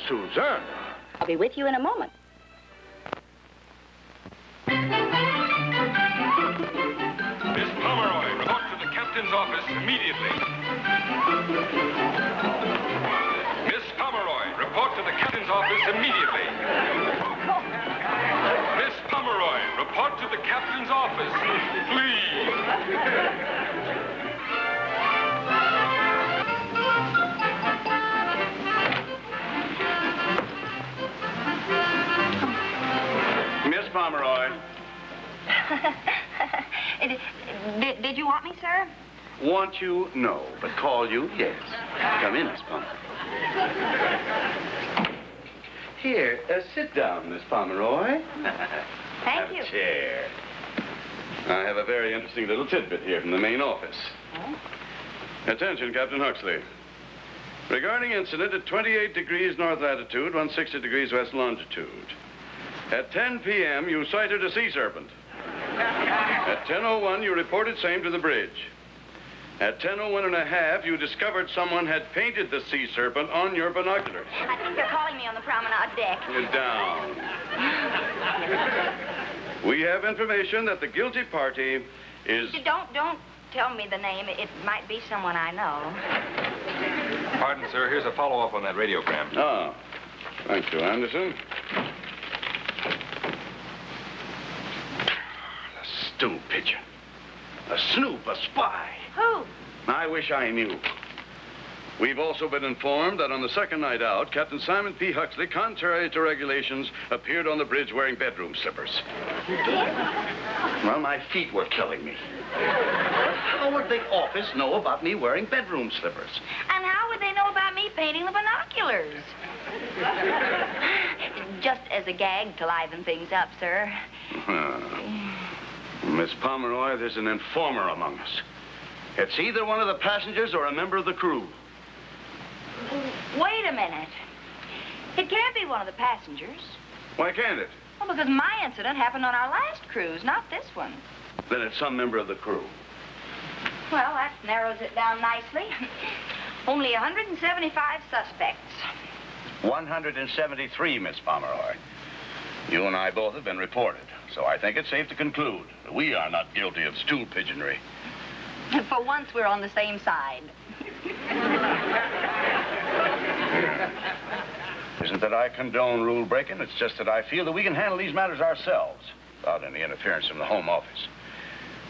Susan. I'll be with you in a moment. Miss Pomeroy, report to the captain's office immediately. Miss Pomeroy, report to the captain's office immediately. Miss Pomeroy, report to the captain's office, please. Miss Pomeroy. Did you want me, sir? Want you? No. But call you? Yes. Come in, Miss Pomeroy. Here, sit down, Miss Pomeroy. Thank you. Have a chair. I have a very interesting little tidbit here from the main office. Oh? Attention, Captain Huxley. Regarding incident at 28 degrees north latitude, 160 degrees west longitude. At 10 p.m., you sighted a sea serpent. At 10:01, you reported same to the bridge. At 10:01 and a half, you discovered someone had painted the sea serpent on your binoculars. I think they're calling me on the promenade deck. You're down. We have information that the guilty party is... Don't tell me the name. It might be someone I know. Pardon, sir. Here's a follow-up on that radiogram. Ah, thank you, Anderson. A stool pigeon. A Snoop, a spy. Who? I wish I knew. We've also been informed that on the second night out, Captain Simon P. Huxley, contrary to regulations, appeared on the bridge wearing bedroom slippers. You did? Well, my feet were killing me. How would the office know about me wearing bedroom slippers? And how would they know about me painting the binoculars? Just as a gag to liven things up, sir. Miss Pomeroy, there's an informer among us. It's either one of the passengers or a member of the crew. Wait a minute. It can't be one of the passengers. Why can't it? Well, because my incident happened on our last cruise, not this one. Then it's some member of the crew. Well, that narrows it down nicely. Only 175 suspects. 173, Miss Pomeroy. You and I both have been reported, so I think it's safe to conclude that we are not guilty of stool pigeonry. For once, we're on the same side. Isn't that I condone rule breaking? It's just that I feel that we can handle these matters ourselves without any interference from the Home Office.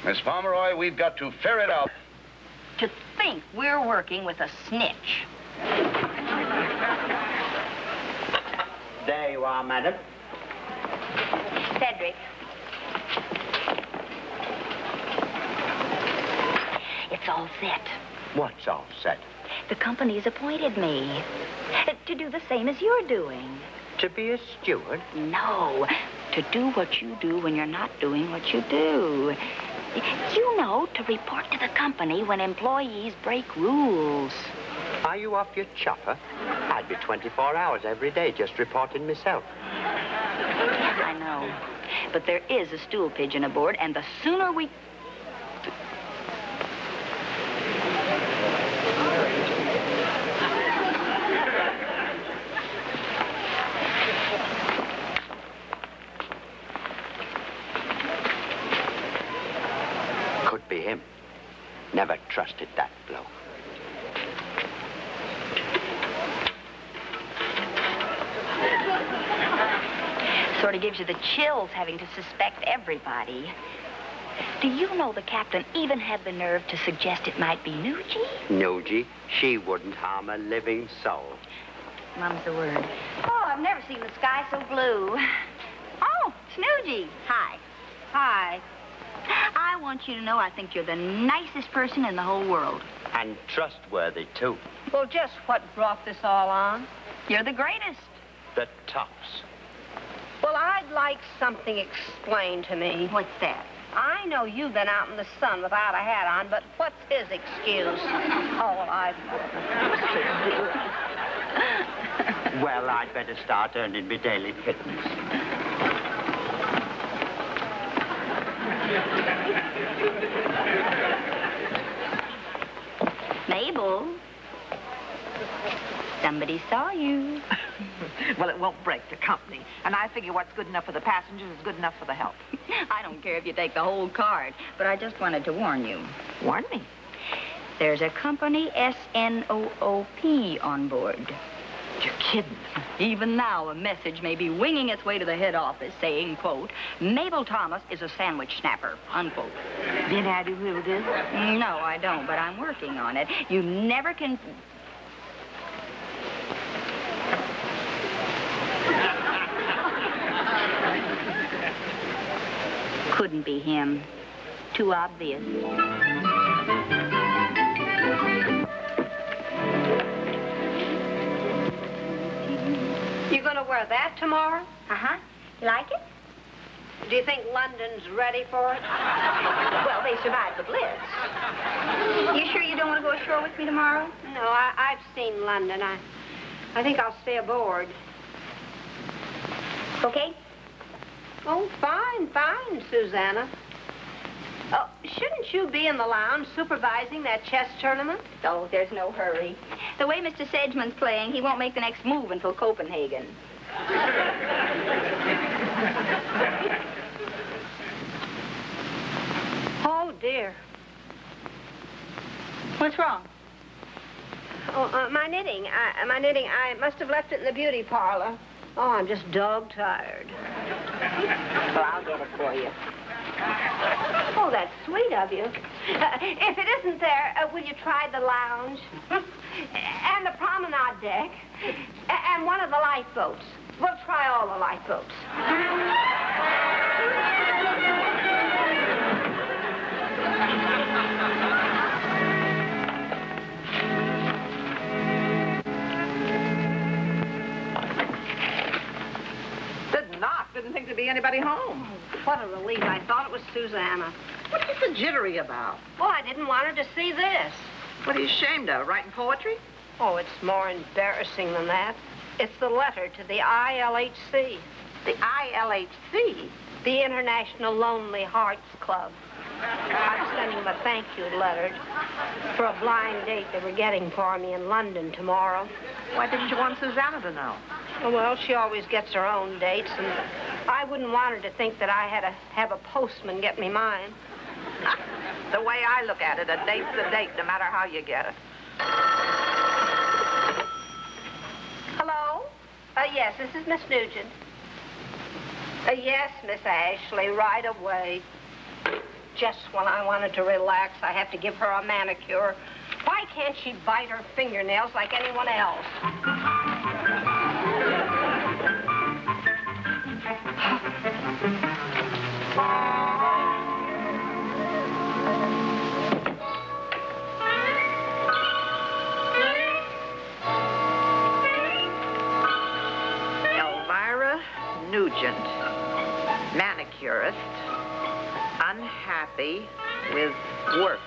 Miss Pomeroy, we've got to ferret out. To think we're working with a snitch. There you are, madam. Cedric. It's all set. What's all set? The company's appointed me to do the same as you're doing. To be a steward? No, to do what you do when you're not doing what you do. You know, to report to the company when employees break rules. Are you off your chopper? I'd be 24 hours every day just reporting myself. I know. But there is a stool pigeon aboard, and the sooner we... Could be him. Never trusted that bloke. Sort of gives you the chills having to suspect everybody. Do you know the captain even had the nerve to suggest it might be Nugie? Nugie? She wouldn't harm a living soul. Mum's the word. Oh, I've never seen the sky so blue. Oh, Snoopy. Hi. Hi. I want you to know I think you're the nicest person in the whole world. And trustworthy, too. Well, just what brought this all on? You're the greatest. The tops. Well, I'd like something explained to me. What's that? I know you've been out in the sun without a hat on, but what's his excuse? Oh, well, Well, I'd better start earning my daily pittance. Mabel? Somebody saw you. Well, it won't break the company. And I figure what's good enough for the passengers is good enough for the help. I don't care if you take the whole card, but I just wanted to warn you. Warn me. There's a company S-N-O-O-P on board. You're kidding. Even now, a message may be winging its way to the head office saying, quote, Mabel Thomas is a sandwich snapper, unquote. Do you know who it is? No, I don't, but I'm working on it. You never can... Couldn't be him. Too obvious. You gonna wear that tomorrow? Uh-huh. You like it? Do you think London's ready for it? Well, they survived the Blitz. You sure you don't want to go ashore with me tomorrow? No, I've seen London. I think I'll stay aboard. Okay? Oh, fine, Susanna. Oh, shouldn't you be in the lounge supervising that chess tournament? Oh, there's no hurry. The way Mr. Sedgman's playing, he won't make the next move until Copenhagen. Oh, dear. What's wrong? Oh, my knitting. I must have left it in the beauty parlor. Oh, I'm just dog-tired. Well, I'll get it for you. Oh, that's sweet of you. If it isn't there, will you try the lounge? And the promenade deck? And one of the lifeboats? We'll try all the lifeboats. Didn't think there'd be anybody home. What a relief. I thought it was Susanna. What are you so jittery about? Well, I didn't want her to see this. What are you ashamed of, writing poetry? Oh, it's more embarrassing than that. It's the letter to the ILHC. The ILHC? The International Lonely Hearts Club. I'm sending them a thank you letter for a blind date they were getting for me in London tomorrow. Why didn't you want Susanna to know? Well, she always gets her own dates, and I wouldn't want her to think that I had to have a postman get me mine. The way I look at it, a date's a date, no matter how you get it. Hello? Yes, this is Miss Nugent. Yes, Miss Ashley, right away. Just when I wanted to relax, I have to give her a manicure. Why can't she bite her fingernails like anyone else? Elvira Nugent, manicurist, unhappy with work.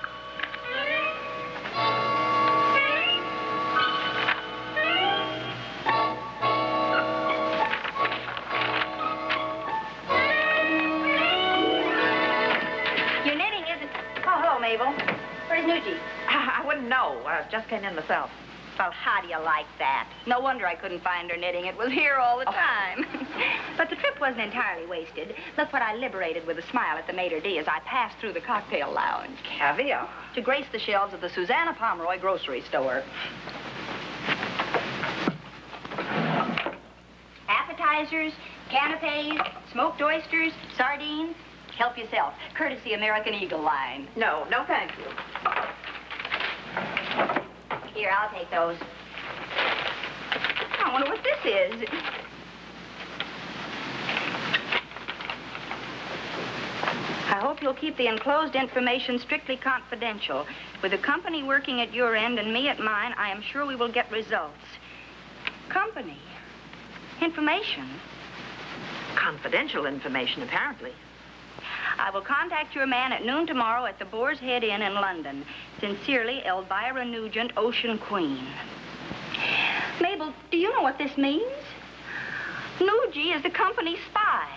Your knitting isn't... Oh, hello, Mabel. Where's Nucci? I wouldn't know. I just came in myself. Well, how do you like that? No wonder I couldn't find her knitting. It was here all the time. But the trip wasn't entirely wasted. Look what I liberated with a smile at the maitre d' as I passed through the cocktail lounge. Caviar. To grace the shelves of the Susanna Pomeroy grocery store. Appetizers, canapes, smoked oysters, sardines. Help yourself. Courtesy American Eagle line. No, thank you. Here, I'll take those. I wonder what this is. I hope you'll keep the enclosed information strictly confidential. With the company working at your end and me at mine, I am sure we will get results. Company? Information? Confidential information, apparently. I will contact your man at noon tomorrow at the Boar's Head Inn in London. Sincerely, Elvira Nugent, Ocean Queen. Mabel, do you know what this means? Nucci is the company's spy.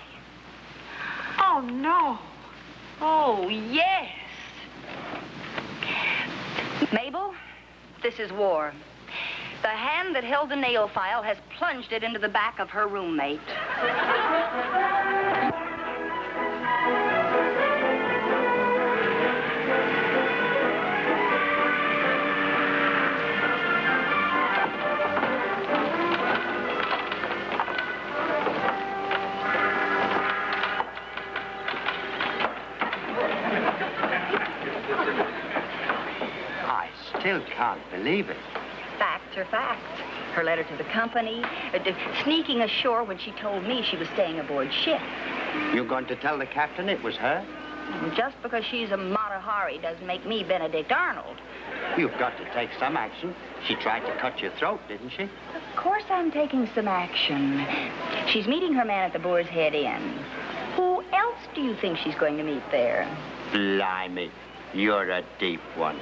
Oh, no. Oh, yes. Mabel, this is war. The hand that held the nail file has plunged it into the back of her roommate. Still can't believe it. Facts are facts. Her letter to the company, sneaking ashore when she told me she was staying aboard ship. You going to tell the captain it was her? Just because she's a Mata Hari doesn't make me Benedict Arnold. You've got to take some action. She tried to cut your throat, didn't she? Of course I'm taking some action. She's meeting her man at the Boar's Head Inn. Who else do you think she's going to meet there? Blimey, you're a deep one.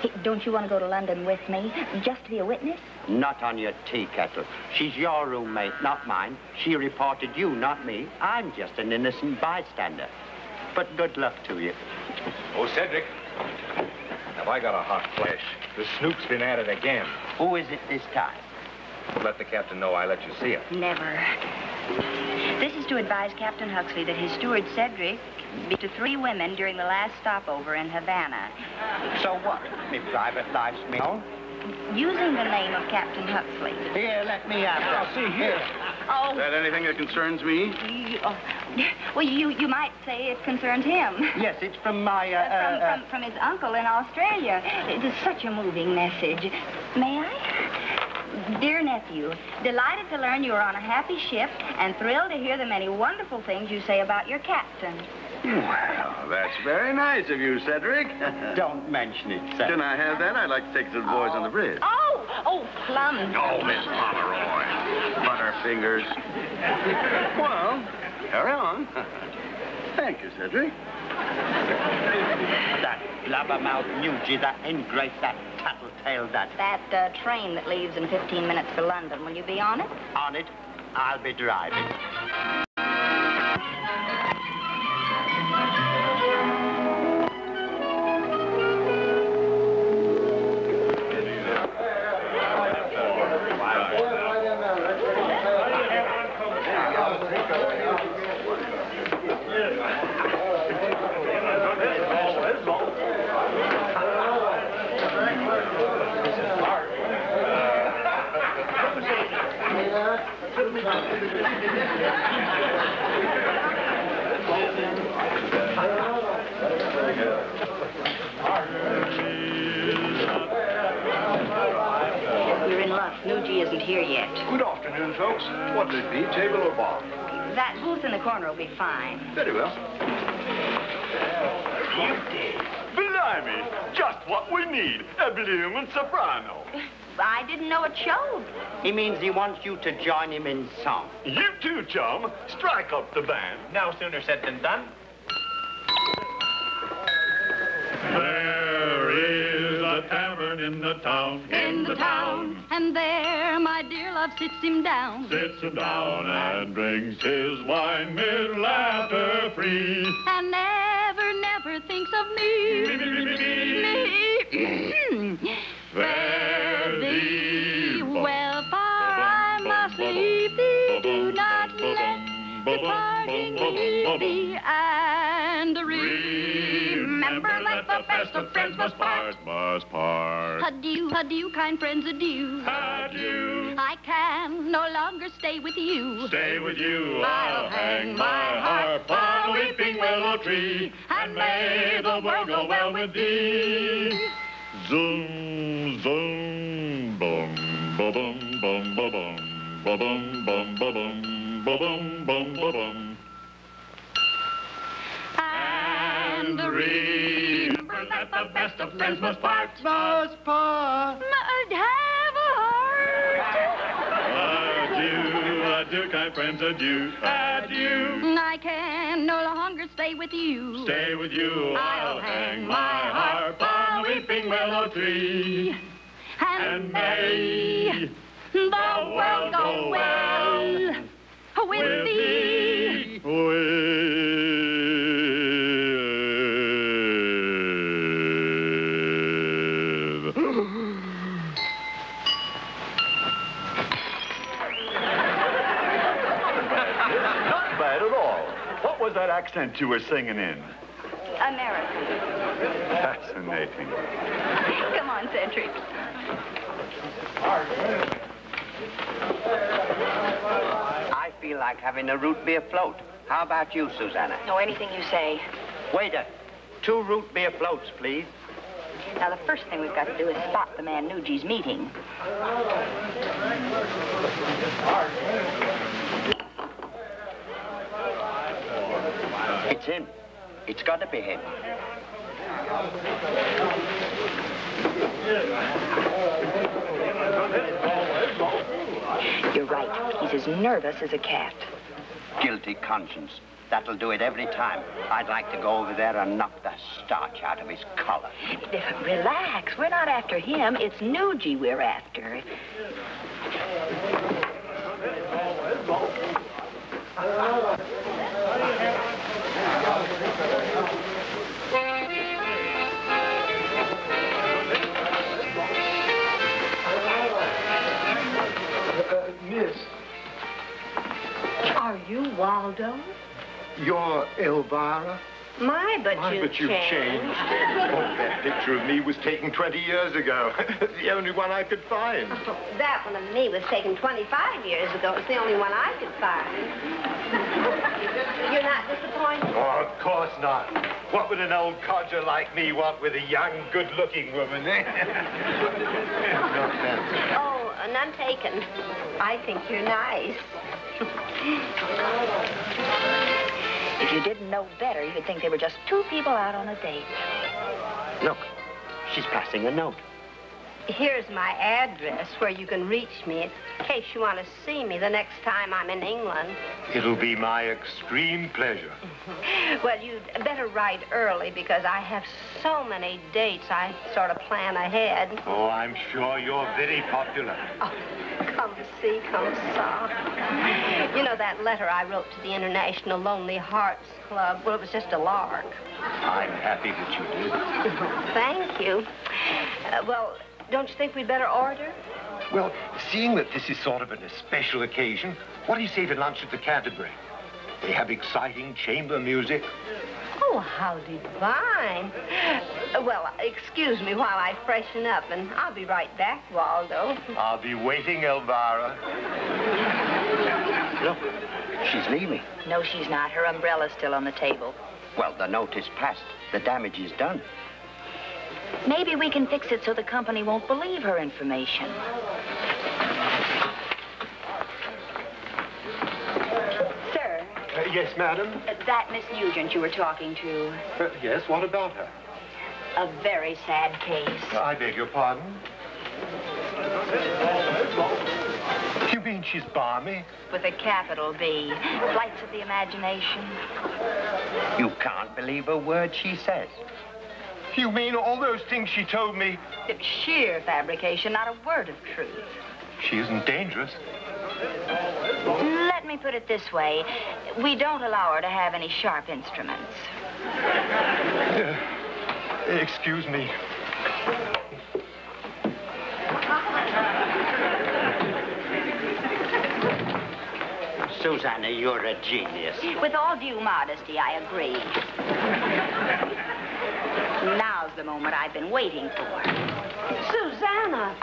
Hey, don't you want to go to London with me, just to be a witness? Not on your tea kettle. She's your roommate, not mine. She reported you, not me. I'm just an innocent bystander. But good luck to you. Oh, Cedric, have I got a hot flash? The Snoop's been at it again. Who is it this time? Let the captain know I let you see it. Never. This is to advise Captain Huxley that his steward, Cedric, beat to 3 women during the last stopover in Havana. So what? Me private life's me own? Using the name of Captain Huxley. Here, let me have that. See here. Oh. Is that anything that concerns me? Well, you might say it concerns him. Yes, it's from my, From his uncle in Australia. It is such a moving message. May I? Dear nephew, delighted to learn you are on a happy ship and thrilled to hear the many wonderful things you say about your captain. Well, that's very nice of you, Cedric. Don't mention it, Cedric. Can I have that? I'd like to take it to the boys on the bridge. Oh, plum. Oh, Miss Pomeroy. Butterfingers. Well, carry on. Thank you, Cedric. That blabbermouth Nugie, that ingrate, that tattletale, that... That train that leaves in 15 minutes for London, will you be on it? On it, I'll be driving. You're in luck. Nugie isn't here yet. Good afternoon, folks. What'll it be, table or bar? That booth in the corner will be fine. Very well. Blimey, just what we need, a bloomin' soprano. I didn't know it showed. He means he wants you to join him in song. You too, chum. Strike up the band. No sooner said than done. There is a tavern in the town. And there my dear love sits him down. Sits him down and drinks his wine mid laughter free. And never thinks of me. Fare thee well, for I must leave thee. Do not let the parting leave thee. And remember that the best of friends must part. Adieu, kind friends, adieu. Adieu. I can no longer stay with you. Stay with you. I'll hang my harp on a weeping willow tree, and may the world go well with thee. Zoom, zoom, bum, ba bum, bum, ba bum, ba bum, bum, ba bum, ba bum, bum, ba bum. And remember that the best of friends must part. Have a heart. Adieu, adieu, kind friends, adieu, adieu. I can no longer stay with you. Stay with you, I'll hang my harp on a weeping willow tree, and may the world go well with thee. that accent you were singing in? American. Fascinating. Come on, Cedric. I feel like having a root beer float. How about you, Susanna? No, anything you say. Waiter, 2 root beer floats, please. Now, the first thing we've got to do is spot the man Nuji's meeting. It's him. It's got to be him. You're right. He's as nervous as a cat. Guilty conscience. That'll do it every time. I'd like to go over there and knock the starch out of his collar. Relax. We're not after him. It's Nuji we're after. Miss, Are you Waldo? you're Elvira? But you've changed. Oh, that picture of me was taken 20 years ago. The only one I could find. Oh, that one of me was taken 25 years ago. It's the only one I could find. You're not disappointed? Oh, of course not. What would an old codger like me want with a young, good-looking woman, eh? Oh, none taken. I think you're nice. If you didn't know better, you'd think they were just 2 people out on a date. Look, she's passing a note. Here's my address where you can reach me in case you want to see me the next time I'm in England. It'll be my extreme pleasure. Well, you'd better write early because I have so many dates I sort of plan ahead. Oh, I'm sure you're very popular. Oh, come see, come saw. You know that letter I wrote to the International Lonely Hearts Club? Well, it was just a lark. I'm happy that you did. Thank you. Well, don't you think we'd better order? Well, seeing that this is sort of a special occasion, what do you say to lunch at the Canterbury? They have exciting chamber music. Oh, how divine. Well, excuse me while I freshen up, and I'll be right back, Waldo. I'll be waiting, Elvira. Look, she's leaving. No, she's not. Her umbrella's still on the table. Well, the note is passed. The damage is done. Maybe we can fix it so the company won't believe her information. Sir. Yes, madam? That Miss Nugent you were talking to. Yes, what about her? A very sad case. I beg your pardon? You mean she's balmy? With a capital B. Flights of the imagination. You can't believe a word she says. You mean all those things she told me? Sheer fabrication, not a word of truth. She isn't dangerous. Let me put it this way. We don't allow her to have any sharp instruments. Excuse me. Susanna, you're a genius. With all due modesty, I agree. Now's the moment I've been waiting for. Susanna!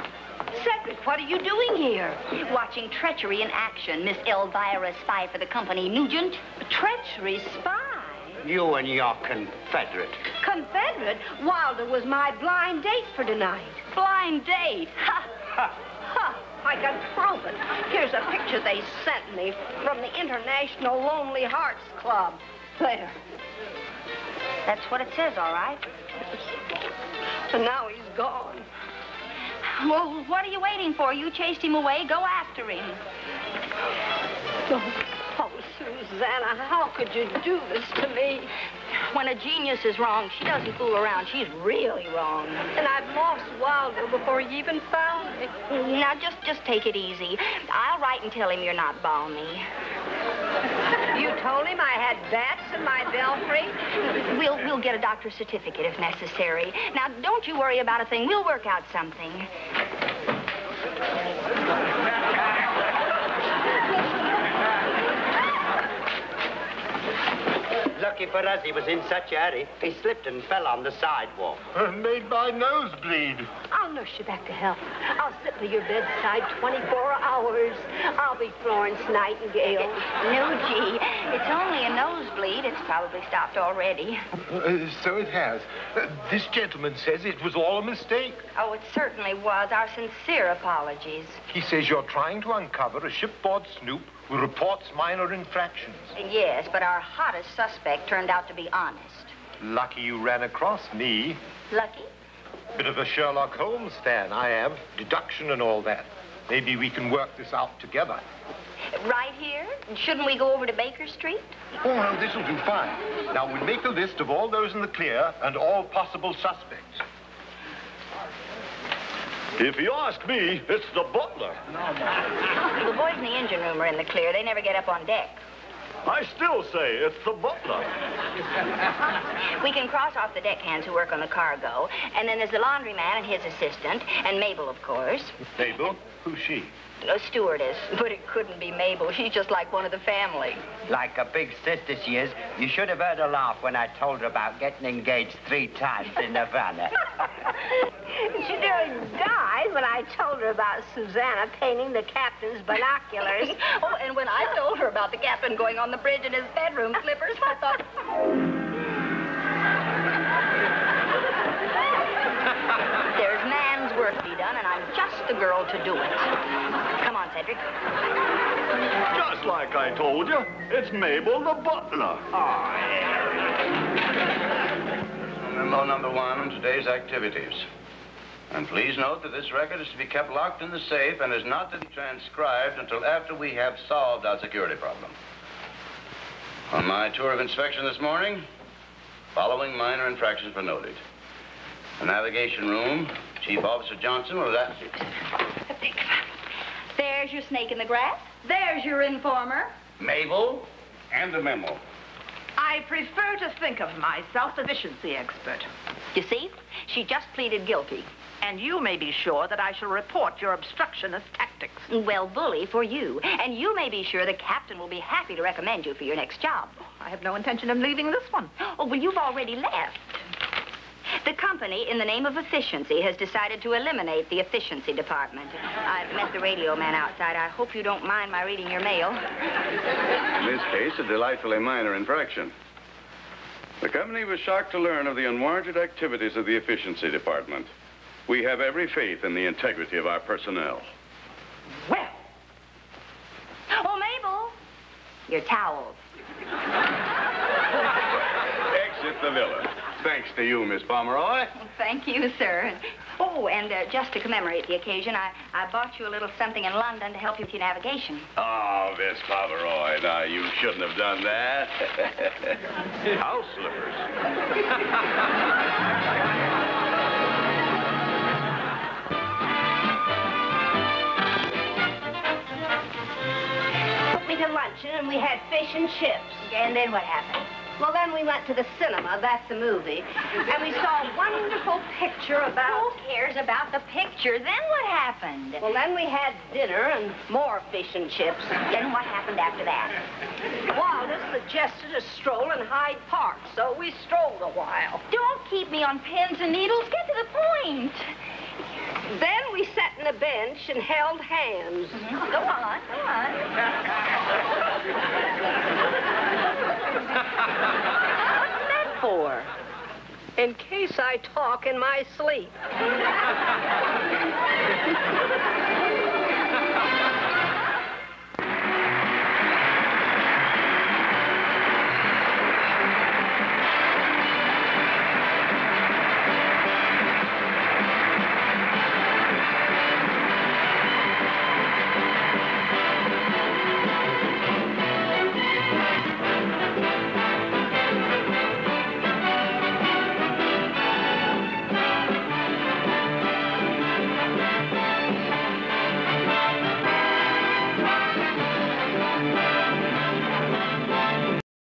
Cedric, what are you doing here? Watching treachery in action, Miss Elvira, spy for the company Nugent. Treachery spy? You and your Confederate. Confederate? Wilder was my blind date for tonight. Blind date? Ha! Ha! I can prove it. Here's a picture they sent me from the International Lonely Hearts Club. There. That's what it says, all right. And now he's gone. Well, what are you waiting for? You chased him away. Go after him. Oh, Susanna, how could you do this to me? When a genius is wrong, she doesn't fool around. She's really wrong. And I've lost Wilder before he even found me. Now, just take it easy. I'll write and tell him you're not balmy. You told him I had bats in my belfry? We'll get a doctor's certificate if necessary. Now, don't you worry about a thing. We'll work out something. for us, he was in such a hurry, he slipped and fell on the sidewalk. Made my nosebleed. I'll nurse you back to health. I'll sit by your bedside 24 hours. I'll be Florence Nightingale. No, gee. It's only a nosebleed. It's probably stopped already. So it has. This gentleman says it was all a mistake. Oh, it certainly was. Our sincere apologies. He says you're trying to uncover a shipboard snoop who reports minor infractions. Yes, but our hottest suspect turned out to be honest. Lucky you ran across me. Lucky? Bit of a Sherlock Holmes fan, I am. Deduction and all that. Maybe we can work this out together. Right here? Shouldn't we go over to Baker Street? Oh, well, this'll do fine. Now, we'll make a list of all those in the clear and all possible suspects. If you ask me, it's the butler. The boys in the engine room are in the clear. They never get up on deck. I still say it's the butler. We can cross off the deckhands who work on the cargo. And then there's the laundryman and his assistant. And Mabel, of course. Mabel? Who's she? A stewardess. But it couldn't be Mabel. She's just like one of the family. Like a big sister she is. You should have heard her laugh when I told her about getting engaged 3 times in Havana. She nearly died when I told her about Susanna painting the captain's binoculars. Oh, and when I told her about the captain going on the bridge in his bedroom slippers, I thought... There's man's work to be done, and I'm just the girl to do it. Come on, Cedric. Just like I told you, it's Mabel the butler. Memo number 1 on today's activities. And please note that this record is to be kept locked in the safe and is not to be transcribed until after we have solved our security problem. On my tour of inspection this morning, following minor infractions were noted. The navigation room, Chief Officer Johnson was at... There's your snake in the grass. There's your informer. Mabel and the memo. I prefer to think of myself as efficiency expert. You see, she just pleaded guilty. And you may be sure that I shall report your obstructionist tactics. Well, bully for you. And you may be sure the captain will be happy to recommend you for your next job. I have no intention of leaving this one. Oh, well, you've already left. The company, in the name of efficiency, has decided to eliminate the efficiency department. I've met the radio man outside. I hope you don't mind my reading your mail. In this case, a delightfully minor infraction. The company was shocked to learn of the unwarranted activities of the efficiency department. We have every faith in the integrity of our personnel. Well. Oh, Mabel. Your towels. Exit the villa. Thanks to you, Miss Pomeroy. Thank you, sir. Oh, and just to commemorate the occasion, I bought you a little something in London to help you with your navigation. Oh, Miss Pomeroy, now, you shouldn't have done that. House slippers. Took me to luncheon and we had fish and chips. And then what happened? Well, then we went to the cinema, that's the movie, and we saw a wonderful picture about... Who cares about the picture? Then what happened? Well, then we had dinner and more fish and chips. Then what happened after that? Wanda suggested a stroll in Hyde Park, so we strolled a while. Don't keep me on pins and needles. Get to the point. Then we sat on a bench and held hands. Go on, go on. What's that for? In case I talk in my sleep.